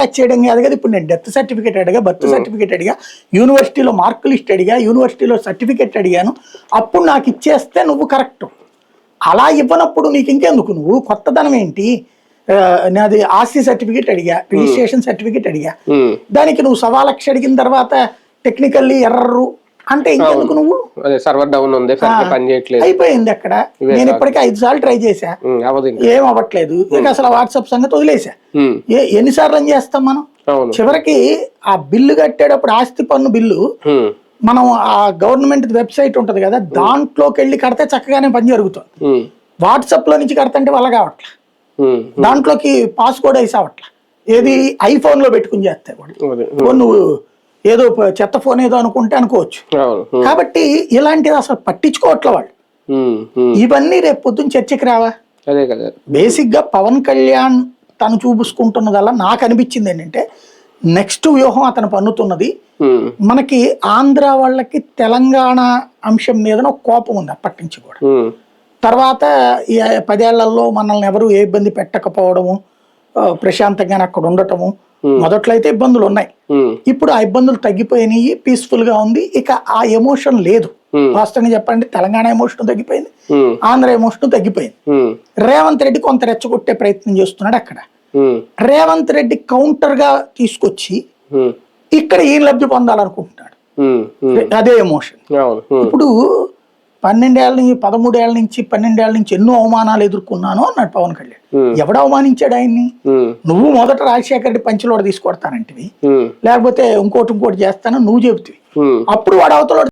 చేయడం కాదు కదా. ఇప్పుడు నేను డెత్ సర్టిఫికేట్ అడిగా, బర్త్ సర్టిఫికేట్ అడిగా, యూనివర్సిటీలో మార్క్ లిస్ట్ అడిగా, యూనివర్సిటీలో సర్టిఫికేట్ అడిగాను, అప్పుడు నాకు ఇచ్చేస్తే నువ్వు కరెక్ట్. అలా ఇవ్వనప్పుడు నీకు ఇంకెందుకు, నువ్వు కొత్తదనం ఏంటి? నాది ఆస్తి సర్టిఫికేట్ అడిగా, రిజిస్ట్రేషన్ సర్టిఫికేట్ అడిగా, దానికి నువ్వు 1,00,000 అడిగిన తర్వాత టెక్నికల్లీ ఎర్రరు అంటే ఇంకెందుకు నువ్వు? సర్వర్ డౌన్ ఉంది, అయిపోయింది అక్కడ. నేను ఇప్పటికే 5 సార్లు ట్రై చేశా, ఏం అవ్వట్లేదు. ఇక అసలు వాట్సాప్ సంగతి వదిలేసా. ఎన్నిసార్లు అని చేస్తాం మనం? చివరికి ఆ బిల్లు కట్టేటప్పుడు ఆస్తి పన్ను బిల్లు మనం ఆ గవర్నమెంట్ వెబ్సైట్ ఉంటది కదా, దాంట్లోకి వెళ్ళి కడితే చక్కగానే పని జరుగుతుంది. వాట్సాప్ లో నుంచి కడతంటే వల్ల కావట్లా, దాంట్లోకి పాస్కోడ్ వేసి అవట్లా. ఏది ఐఫోన్ లో పెట్టుకుని చేస్తే కూడా నువ్వు ఏదో చెత్త ఫోన్ ఏదో అనుకుంటే అనుకోవచ్చు. కాబట్టి ఇలాంటిది అసలు పట్టించుకోవట్లే వాళ్ళు. ఇవన్నీ రేపు పొద్దున్న చర్చకి రావా? బేసిక్ గా పవన్ కళ్యాణ్ తను చూపుకుంటున్నదల్లా నాకు అనిపించింది ఏంటంటే, నెక్స్ట్ వ్యూహం అతను పన్నుతున్నది మనకి ఆంధ్ర వాళ్ళకి తెలంగాణ అంశం మీద ఒక కోపం ఉంది అప్పటి నుంచి కూడా. తర్వాత 10 ఏళ్లలో మనల్ని ఎవరు ఏ ఇబ్బంది పెట్టకపోవడము, ప్రశాంతంగానే అక్కడ ఉండటము. మొదట్లో అయితే ఇబ్బందులు ఉన్నాయి, ఇప్పుడు ఆ ఇబ్బందులు తగ్గిపోయినాయి, పీస్ఫుల్ గా ఉంది. ఇక ఆ ఎమోషన్ లేదు. వాస్తవంగా చెప్పండి, తెలంగాణ ఎమోషన్ తగ్గిపోయింది, ఆంధ్ర ఎమోషన్ తగ్గిపోయింది. రేవంత్ రెడ్డి కొంత రెచ్చగొట్టే ప్రయత్నం చేస్తున్నాడు అక్కడ. రేవంత్ రెడ్డి కౌంటర్ గా తీసుకొచ్చి ఇక్కడ ఏం లబ్ధి పొందాలనుకుంటున్నాడు, అదే ఎమోషన్. ఇప్పుడు 12 ఏళ్ల నుంచి 13 ఏళ్ల నుంచి 12 ఏళ్ల నుంచి ఎన్నో అవమానాలు ఎదుర్కొన్నాను అన్నాడు పవన్ కళ్యాణ్. ఎవడు అవమానించాడు ఆయన్ని? నువ్వు మొదట రాజశేఖర రెడ్డి పంచలోడ తీసుకొడతానంటివి, లేకపోతే ఇంకోటి చేస్తానని నువ్వు చెబుతావి. అప్పుడు వాడు అవతల